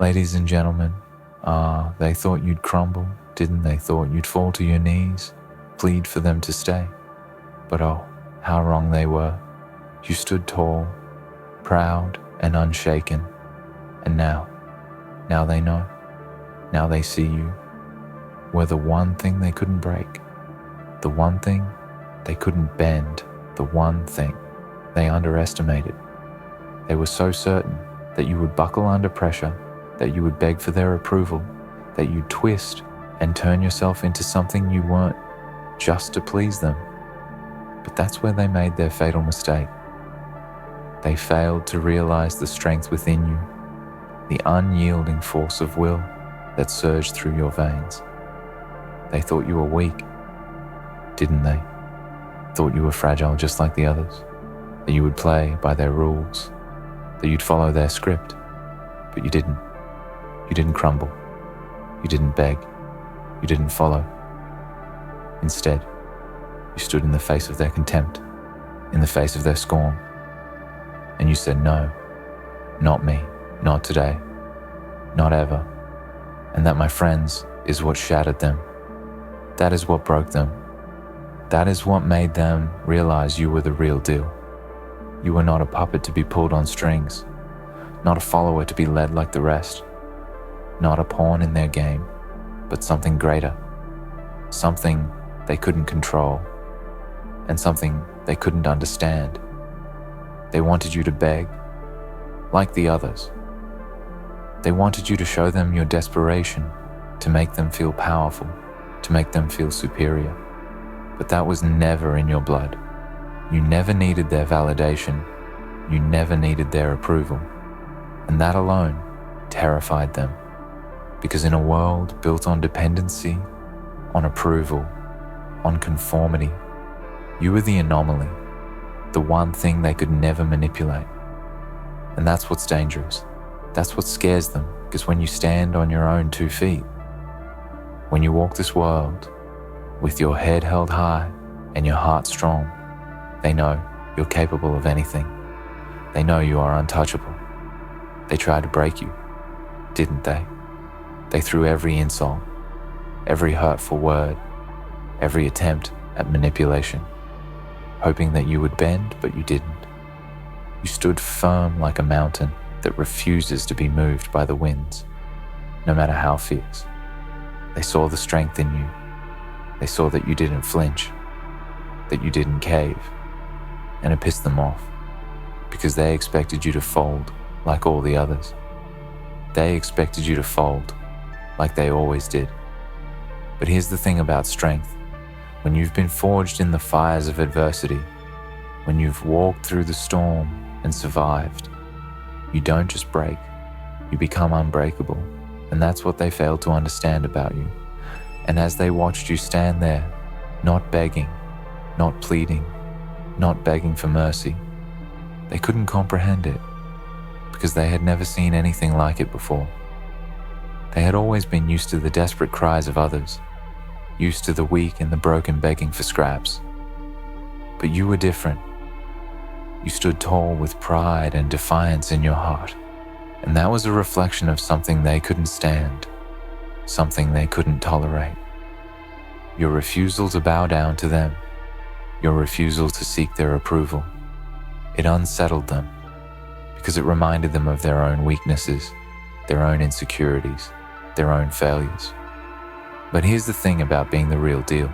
Ladies and gentlemen, they thought you'd crumble, didn't they? Thought you'd fall to your knees, plead for them to stay. But oh, how wrong they were. You stood tall, proud and unshaken. And now they know. Now they see you were the one thing they couldn't break, the one thing they couldn't bend, the one thing they underestimated. They were so certain that you would buckle under pressure, that you would beg for their approval, that you'd twist and turn yourself into something you weren't just to please them. But that's where they made their fatal mistake. They failed to realize the strength within you, the unyielding force of will that surged through your veins. They thought you were weak, didn't they? Thought you were fragile just like the others, that you would play by their rules, that you'd follow their script, but you didn't. You didn't crumble. You didn't beg. You didn't follow. Instead, you stood in the face of their contempt, in the face of their scorn, and you said, no, not me, not today, not ever. And that, my friends, is what shattered them. That is what broke them. That is what made them realize you were the real deal. You were not a puppet to be pulled on strings, not a follower to be led like the rest, not a pawn in their game, but something greater, something they couldn't control, and something they couldn't understand. They wanted you to beg, like the others. They wanted you to show them your desperation, to make them feel powerful, to make them feel superior. But that was never in your blood. You never needed their validation. You never needed their approval. And that alone terrified them. Because in a world built on dependency, on approval, on conformity, you were the anomaly, the one thing they could never manipulate. And that's what's dangerous. That's what scares them, because when you stand on your own 2 feet, when you walk this world with your head held high and your heart strong, they know you're capable of anything. They know you are untouchable. They tried to break you, didn't they? They threw every insult, every hurtful word, every attempt at manipulation, hoping that you would bend, but you didn't. You stood firm like a mountain that refuses to be moved by the winds, no matter how fierce. They saw the strength in you. They saw that you didn't flinch, that you didn't cave, and it pissed them off because they expected you to fold like all the others. They expected you to fold like they always did. But here's the thing about strength. When you've been forged in the fires of adversity, when you've walked through the storm and survived, you don't just break, you become unbreakable. And that's what they failed to understand about you. And as they watched you stand there, not begging, not pleading, not begging for mercy, they couldn't comprehend it because they had never seen anything like it before. They had always been used to the desperate cries of others, used to the weak and the broken begging for scraps. But you were different. You stood tall with pride and defiance in your heart. And that was a reflection of something they couldn't stand, something they couldn't tolerate. Your refusal to bow down to them, your refusal to seek their approval, it unsettled them because it reminded them of their own weaknesses, their own insecurities, their own failures. But here's the thing about being the real deal.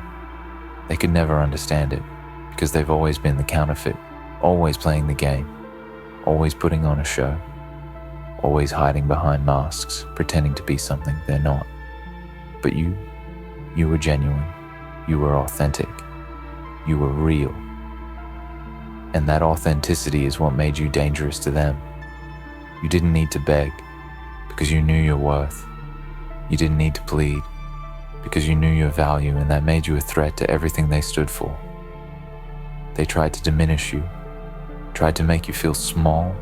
They could never understand it because they've always been the counterfeit, always playing the game, always putting on a show, always hiding behind masks, pretending to be something they're not. But you were genuine, you were authentic, you were real. And that authenticity is what made you dangerous to them. You didn't need to beg because you knew your worth. You didn't need to plead because you knew your value, and that made you a threat to everything they stood for. They tried to diminish you, tried to make you feel small,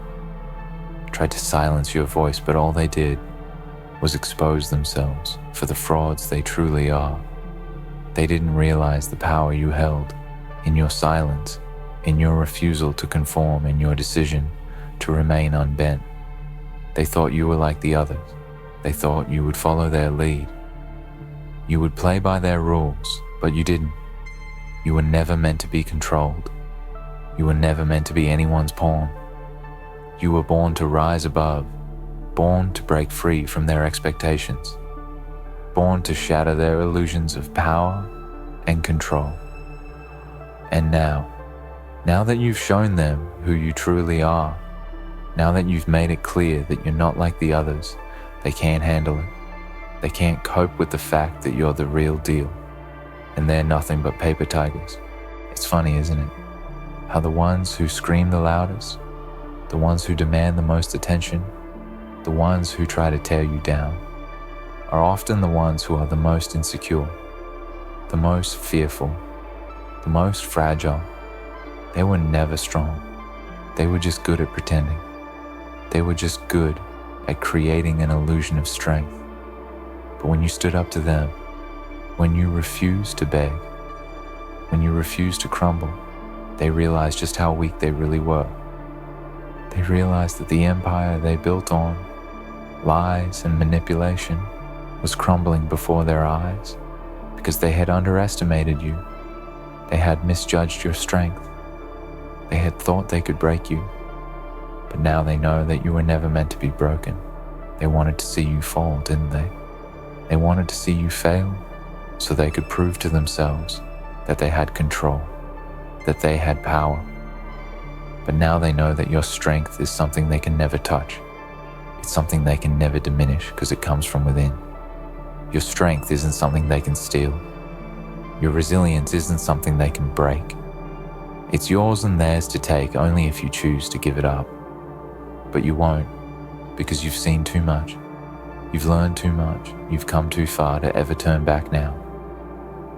tried to silence your voice, but all they did was expose themselves for the frauds they truly are. They didn't realize the power you held in your silence, in your refusal to conform, in your decision to remain unbent. They thought you were like the others, They thought you would follow their lead. You would play by their rules, but you didn't. You were never meant to be controlled. You were never meant to be anyone's pawn. You were born to rise above, born to break free from their expectations, born to shatter their illusions of power and control. And now that you've shown them who you truly are, now that you've made it clear that you're not like the others, they can't handle it. They can't cope with the fact that you're the real deal, and they're nothing but paper tigers. It's funny, isn't it? How the ones who scream the loudest, the ones who demand the most attention, the ones who try to tear you down, are often the ones who are the most insecure, the most fearful, the most fragile. They were never strong. They were just good at pretending. They were just good at creating an illusion of strength. But when you stood up to them, when you refused to beg, when you refused to crumble, they realized just how weak they really were. They realized that the empire they built on lies and manipulation was crumbling before their eyes because they had underestimated you. They had misjudged your strength. They had thought they could break you. But now they know that you were never meant to be broken. They wanted to see you fall, didn't they? They wanted to see you fail so they could prove to themselves that they had control, that they had power. But now they know that your strength is something they can never touch. It's something they can never diminish because it comes from within. Your strength isn't something they can steal. Your resilience isn't something they can break. It's yours and theirs to take only if you choose to give it up. But you won't, because you've seen too much. You've learned too much. You've come too far to ever turn back now.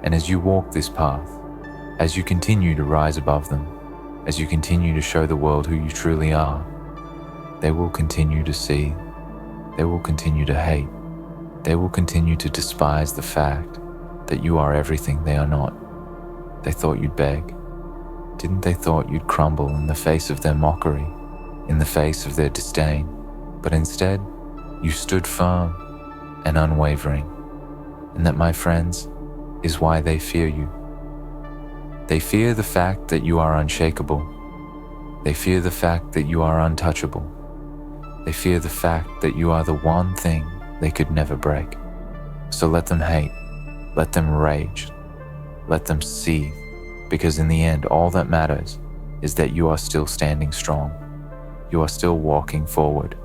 And as you walk this path, as you continue to rise above them, as you continue to show the world who you truly are, they will continue to see, they will continue to hate, they will continue to despise the fact that you are everything they are not. They thought you'd beg. Didn't they thought you'd crumble in the face of their mockery, in the face of their disdain? But instead, you stood firm and unwavering. And that, my friends, is why they fear you. They fear the fact that you are unshakable. They fear the fact that you are untouchable. They fear the fact that you are the one thing they could never break. So let them hate, let them rage, let them seethe, because in the end, all that matters is that you are still standing strong. You are still walking forward,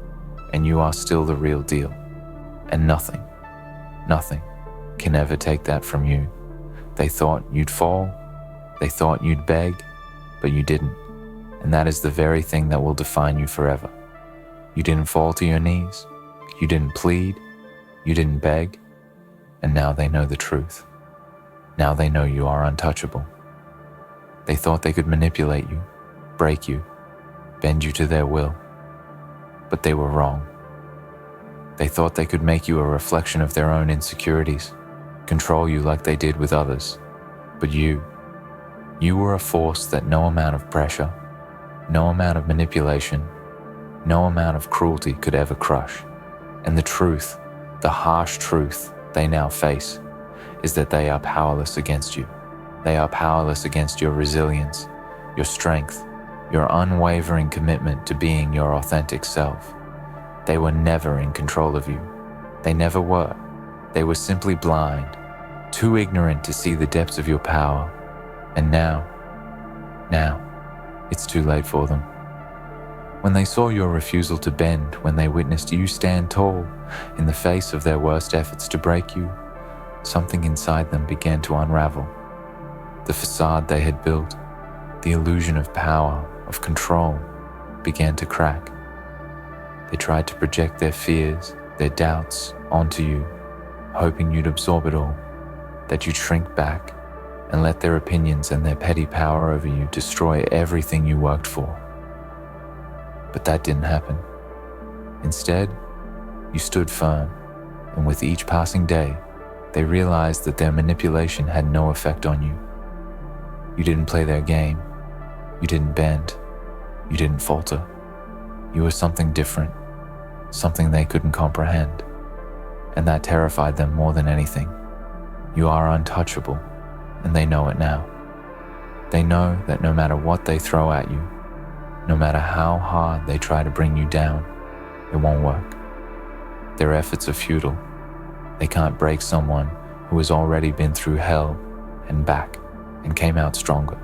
and you are still the real deal. And nothing can ever take that from you. They thought you'd fall, they thought you'd beg, but you didn't. And that is the very thing that will define you forever. You didn't fall to your knees, you didn't plead, you didn't beg, and now they know the truth. Now they know you are untouchable. They thought they could manipulate you, break you, bend you to their will, but they were wrong. They thought they could make you a reflection of their own insecurities, control you like they did with others, but you were a force that no amount of pressure, no amount of manipulation, no amount of cruelty could ever crush. And the truth, the harsh truth they now face, is that they are powerless against you. They are powerless against your resilience, your strength, your unwavering commitment to being your authentic self. They were never in control of you. They never were. They were simply blind, too ignorant to see the depths of your power. And now, it's too late for them. When they saw your refusal to bend, when they witnessed you stand tall in the face of their worst efforts to break you, something inside them began to unravel. The facade they had built, the illusion of power, of control, began to crack. They tried to project their fears, their doubts onto you, hoping you'd absorb it all, that you'd shrink back and let their opinions and their petty power over you destroy everything you worked for. But that didn't happen. Instead, you stood firm, and with each passing day, they realized that their manipulation had no effect on you. You didn't play their game. You didn't bend. You didn't falter. You were something different, something they couldn't comprehend. and that terrified them more than anything. You are untouchable, and they know it now. They know that no matter what they throw at you, no matter how hard they try to bring you down, it won't work. Their efforts are futile. They can't break someone who has already been through hell and back and came out stronger.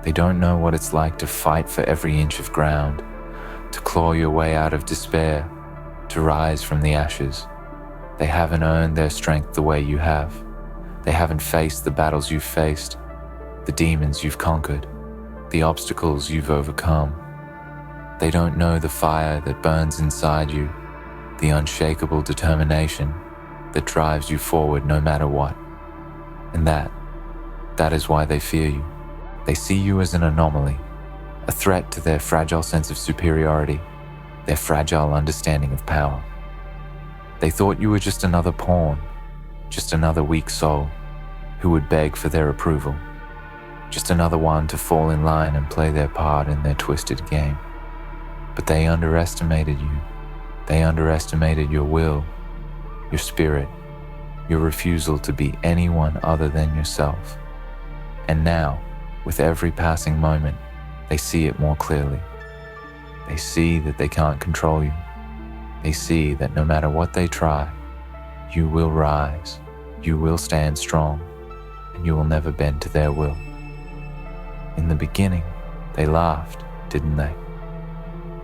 They don't know what it's like to fight for every inch of ground, to claw your way out of despair, to rise from the ashes. They haven't earned their strength the way you have. They haven't faced the battles you've faced, the demons you've conquered, the obstacles you've overcome. They don't know the fire that burns inside you, the unshakable determination that drives you forward no matter what. And that is why they fear you. They see you as an anomaly, a threat to their fragile sense of superiority, their fragile understanding of power. They thought you were just another pawn, just another weak soul who would beg for their approval, just another one to fall in line and play their part in their twisted game. But they underestimated you. They underestimated your will, your spirit, your refusal to be anyone other than yourself. And now, with every passing moment, they see it more clearly. They see that they can't control you. They see that no matter what they try, you will rise, you will stand strong, and you will never bend to their will. In the beginning, they laughed, didn't they?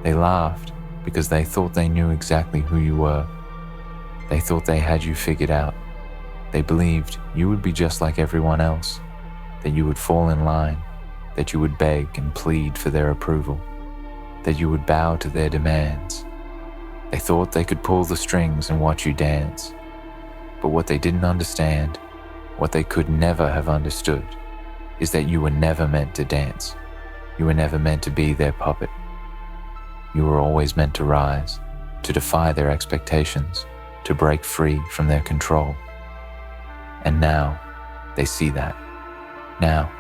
They laughed because they thought they knew exactly who you were. They thought they had you figured out. They believed you would be just like everyone else, that you would fall in line, that you would beg and plead for their approval, that you would bow to their demands. They thought they could pull the strings and watch you dance. But what they didn't understand, what they could never have understood, is that you were never meant to dance. You were never meant to be their puppet. You were always meant to rise, to defy their expectations, to break free from their control. And now, they see that. Now,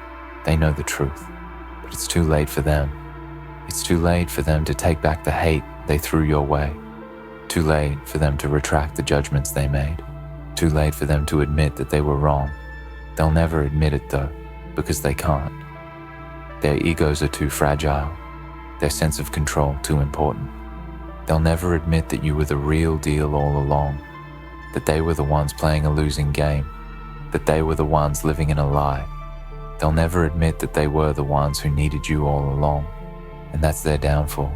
they know the truth, but it's too late for them. It's too late for them to take back the hate they threw your way. Too late for them to retract the judgments they made. Too late for them to admit that they were wrong. They'll never admit it though, because they can't. Their egos are too fragile, their sense of control too important. They'll never admit that you were the real deal all along, that they were the ones playing a losing game, that they were the ones living in a lie. They'll never admit that they were the ones who needed you all along, and that's their downfall.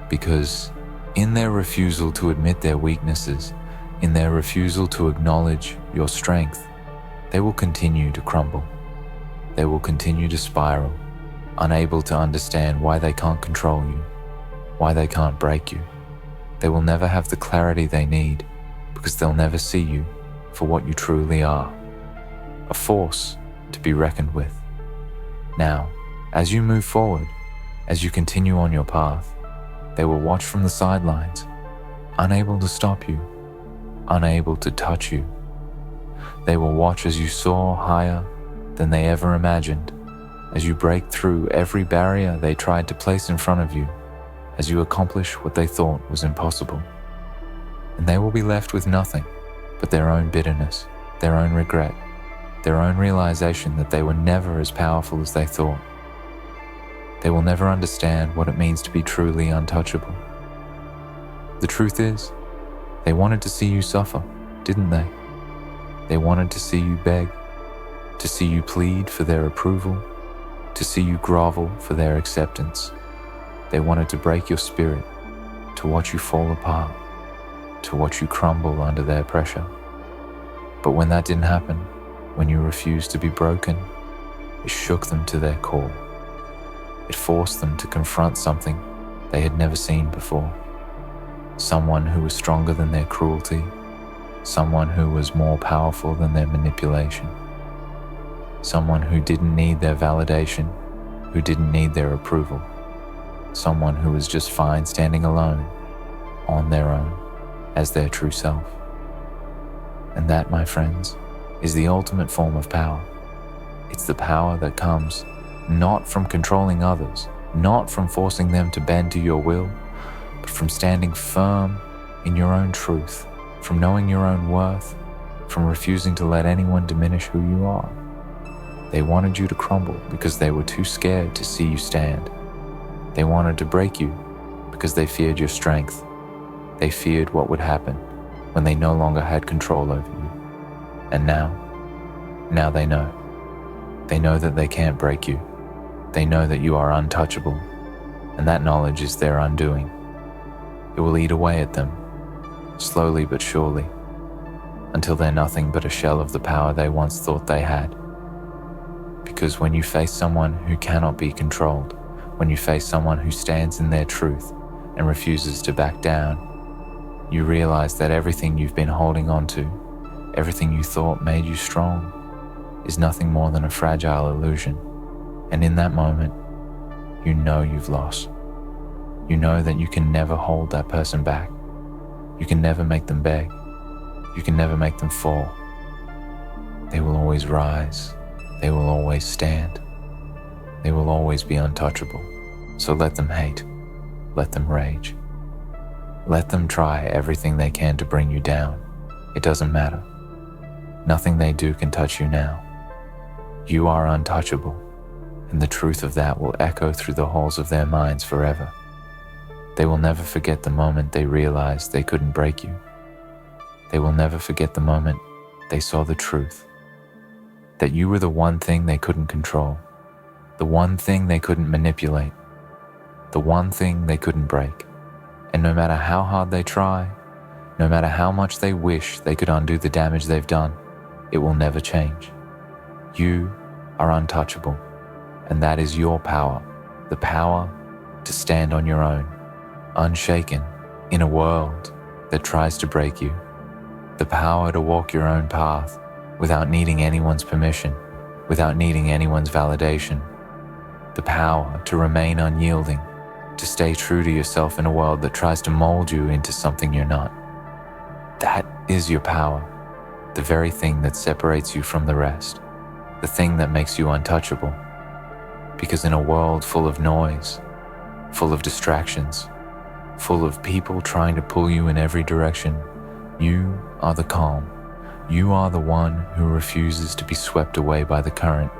Because in their refusal to admit their weaknesses, in their refusal to acknowledge your strength, they will continue to crumble. They will continue to spiral, unable to understand why they can't control you, why they can't break you. They will never have the clarity they need because they'll never see you for what you truly are, a force to be reckoned with. Now, as you move forward, as you continue on your path, they will watch from the sidelines, unable to stop you, unable to touch you. They will watch as you soar higher than they ever imagined, as you break through every barrier they tried to place in front of you, as you accomplish what they thought was impossible. And they will be left with nothing but their own bitterness, their own regret, their own realization that they were never as powerful as they thought. They will never understand what it means to be truly untouchable. The truth is, they wanted to see you suffer, didn't they? They wanted to see you beg, to see you plead for their approval, to see you grovel for their acceptance. They wanted to break your spirit, to watch you fall apart, to watch you crumble under their pressure. But when that didn't happen, when you refused to be broken, it shook them to their core. It forced them to confront something they had never seen before. Someone who was stronger than their cruelty, someone who was more powerful than their manipulation, someone who didn't need their validation, who didn't need their approval, someone who was just fine standing alone, on their own, as their true self. And that, my friends, is the ultimate form of power. It's the power that comes not from controlling others, not from forcing them to bend to your will, but from standing firm in your own truth, from knowing your own worth, from refusing to let anyone diminish who you are. They wanted you to crumble because they were too scared to see you stand. They wanted to break you because they feared your strength. They feared what would happen when they no longer had control over you. And now they know. They know that they can't break you. They know that you are untouchable, and that knowledge is their undoing. It will eat away at them, slowly but surely, until they're nothing but a shell of the power they once thought they had. Because when you face someone who cannot be controlled, when you face someone who stands in their truth and refuses to back down, you realize that everything you've been holding on to, everything you thought made you strong, is nothing more than a fragile illusion. And in that moment, you know you've lost. You know that you can never hold that person back. You can never make them beg. You can never make them fall. They will always rise. They will always stand. They will always be untouchable. So let them hate. Let them rage. Let them try everything they can to bring you down. It doesn't matter. Nothing they do can touch you now. You are untouchable, and the truth of that will echo through the halls of their minds forever. They will never forget the moment they realized they couldn't break you. They will never forget the moment they saw the truth, that you were the one thing they couldn't control, the one thing they couldn't manipulate, the one thing they couldn't break. And no matter how hard they try, no matter how much they wish they could undo the damage they've done, it will never change. You are untouchable, and that is your power, the power to stand on your own, unshaken in a world that tries to break you, the power to walk your own path without needing anyone's permission, without needing anyone's validation, the power to remain unyielding, to stay true to yourself in a world that tries to mold you into something you're not. That is your power, the very thing that separates you from the rest, the thing that makes you untouchable. Because in a world full of noise, full of distractions, full of people trying to pull you in every direction, you are the calm. You are the one who refuses to be swept away by the current.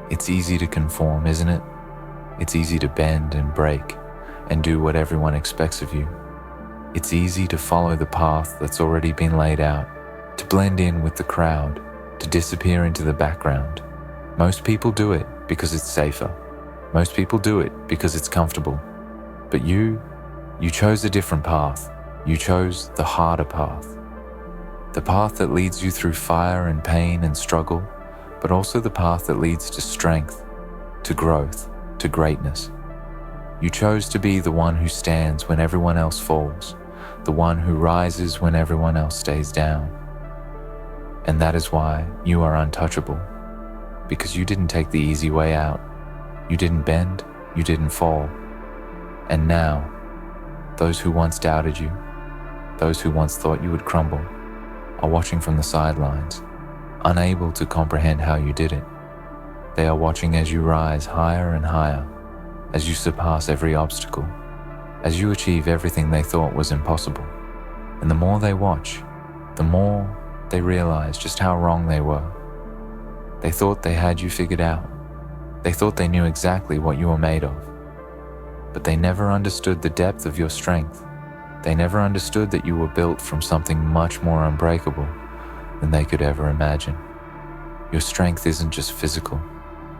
It's easy to conform, isn't it? It's easy to bend and break and do what everyone expects of you. It's easy to follow the path that's already been laid out, to blend in with the crowd, to disappear into the background. Most people do it because it's safer. Most people do it because it's comfortable. But you chose a different path. You chose the harder path. The path that leads you through fire and pain and struggle, but also the path that leads to strength, to growth, to greatness. You chose to be the one who stands when everyone else falls, the one who rises when everyone else stays down. And that is why you are untouchable, because you didn't take the easy way out. You didn't bend, you didn't fall. And now, those who once doubted you, those who once thought you would crumble, are watching from the sidelines, unable to comprehend how you did it. They are watching as you rise higher and higher, as you surpass every obstacle, as you achieve everything they thought was impossible. And the more they watch, the more they realize just how wrong they were. They thought they had you figured out. They thought they knew exactly what you were made of. But they never understood the depth of your strength. They never understood that you were built from something much more unbreakable than they could ever imagine. Your strength isn't just physical.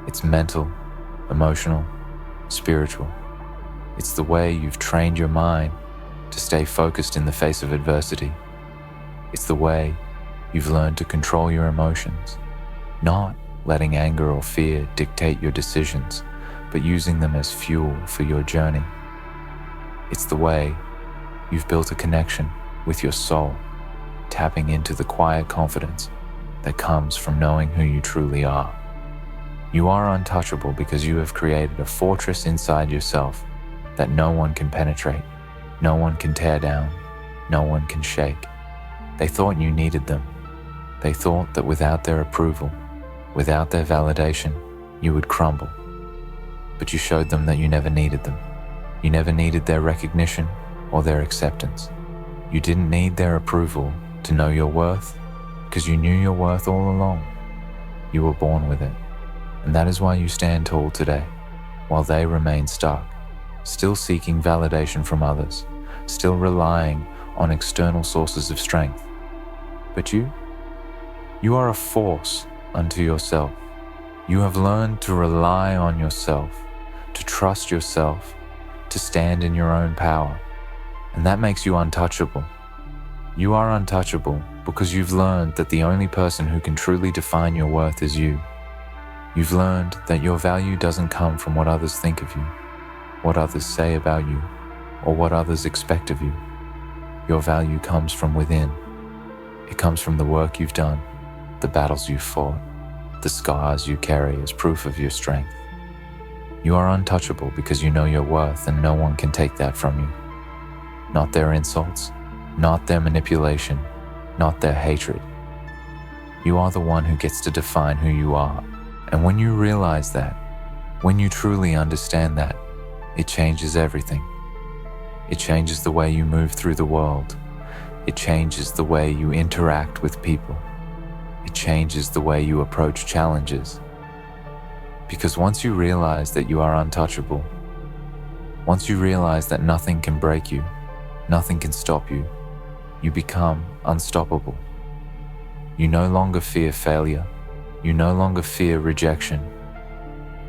It's mental, emotional, spiritual. It's the way you've trained your mind to stay focused in the face of adversity. It's the way you've learned to control your emotions, not letting anger or fear dictate your decisions, but using them as fuel for your journey. It's the way you've built a connection with your soul, tapping into the quiet confidence that comes from knowing who you truly are. You are untouchable because you have created a fortress inside yourself that no one can penetrate, no one can tear down, no one can shake. They thought you needed them. They thought that without their approval, without their validation, you would crumble. But you showed them that you never needed them. You never needed their recognition or their acceptance. You didn't need their approval to know your worth, because you knew your worth all along. You were born with it, and that is why you stand tall today, while they remain stuck, still seeking validation from others, still relying on external sources of strength. But you are a force unto yourself. You have learned to rely on yourself, to trust yourself, to stand in your own power, and that makes you untouchable. You are untouchable because you've learned that the only person who can truly define your worth is you. You've learned that your value doesn't come from what others think of you, what others say about you, or what others expect of you. Your value comes from within. It comes from the work you've done, the battles you've fought, the scars you carry as proof of your strength. You are untouchable because you know your worth, and no one can take that from you. Not their insults, not their manipulation, not their hatred. You are the one who gets to define who you are. And when you realize that, when you truly understand that, it changes everything. It changes the way you move through the world. It changes the way you interact with people. It changes the way you approach challenges. Because once you realize that you are untouchable, once you realize that nothing can break you, nothing can stop you, you become unstoppable. You no longer fear failure. You no longer fear rejection.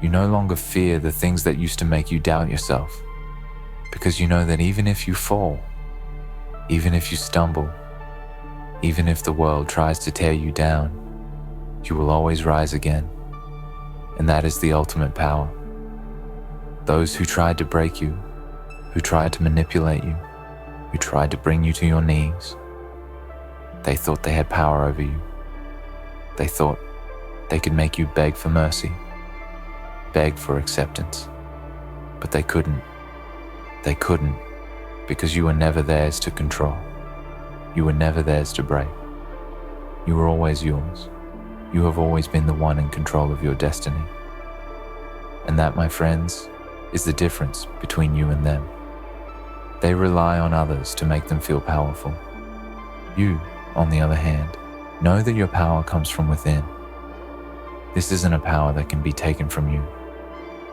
You no longer fear the things that used to make you doubt yourself. Because you know that even if you fall, even if you stumble, even if the world tries to tear you down, you will always rise again. And that is the ultimate power. Those who tried to break you, who tried to manipulate you, who tried to bring you to your knees, they thought they had power over you. They thought they could make you beg for mercy, beg for acceptance. But they couldn't. They couldn't, because you were never theirs to control. You were never theirs to break. You were always yours. You have always been the one in control of your destiny. And that, my friends, is the difference between you and them. They rely on others to make them feel powerful. You, on the other hand, know that your power comes from within. This isn't a power that can be taken from you.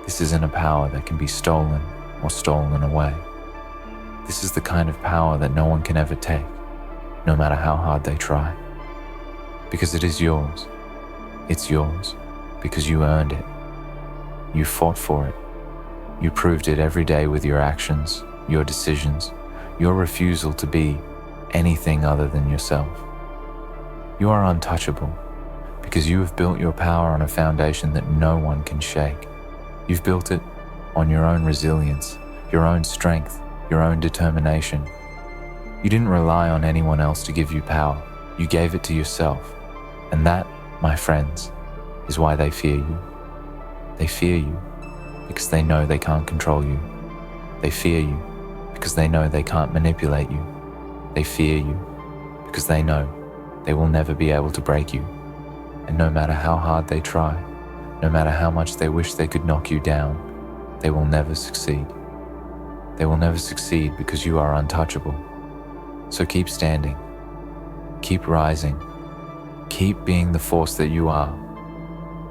This isn't a power that can be stolen or stolen away. This is the kind of power that no one can ever take, no matter how hard they try. Because it is yours. It's yours because you earned it. You fought for it. You proved it every day with your actions, your decisions, your refusal to be anything other than yourself. You are untouchable because you have built your power on a foundation that no one can shake. You've built it on your own resilience, your own strength, your own determination. You didn't rely on anyone else to give you power. You gave it to yourself. And that, my friends, is why they fear you. They fear you because they know they can't control you. They fear you because they know they can't manipulate you. They fear you because they know they will never be able to break you. And no matter how hard they try, no matter how much they wish they could knock you down, they will never succeed. They will never succeed because you are untouchable. So keep standing. Keep rising. Keep being the force that you are.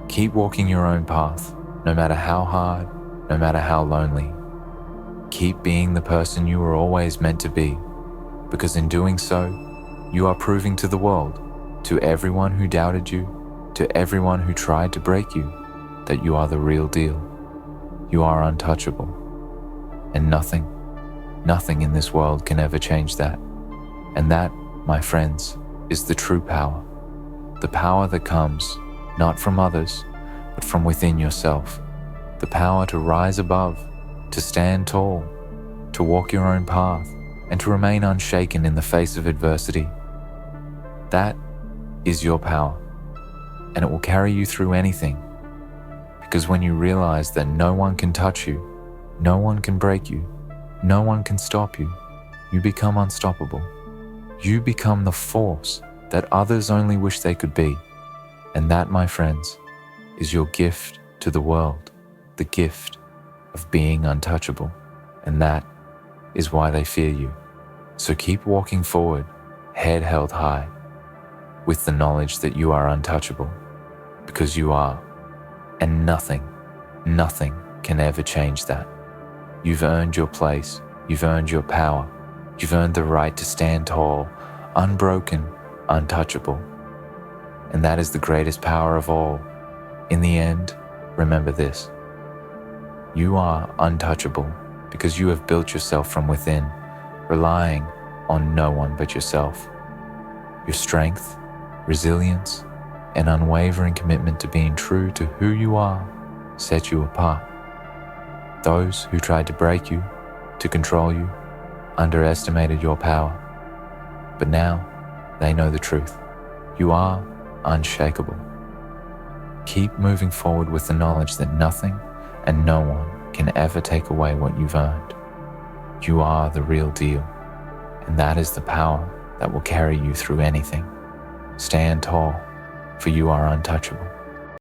Keep walking your own path, no matter how hard, no matter how lonely. Keep being the person you were always meant to be, because in doing so, you are proving to the world, to everyone who doubted you, to everyone who tried to break you, that you are the real deal. You are untouchable. And nothing in this world can ever change that. And that, my friends, is the true power. The power that comes not from others, but from within yourself. The power to rise above, to stand tall, to walk your own path, and to remain unshaken in the face of adversity. That is your power, and it will carry you through anything. Because when you realize that no one can touch you, no one can break you, no one can stop you, you become unstoppable. You become the force that others only wish they could be. And that, my friends, is your gift to the world, the gift of being untouchable. And that is why they fear you. So keep walking forward, head held high, with the knowledge that you are untouchable, because you are, and nothing can ever change that. You've earned your place, you've earned your power, you've earned the right to stand tall, unbroken, untouchable. And that is the greatest power of all. In the end, remember this: you are untouchable because you have built yourself from within, relying on no one but yourself. Your strength, resilience, and unwavering commitment to being true to who you are set you apart. Those who tried to break you, to control you, underestimated your power. But now they know the truth. You are unshakable. Keep moving forward with the knowledge that nothing and no one can ever take away what you've earned. You are the real deal, and that is the power that will carry you through anything. Stand tall, for you are untouchable.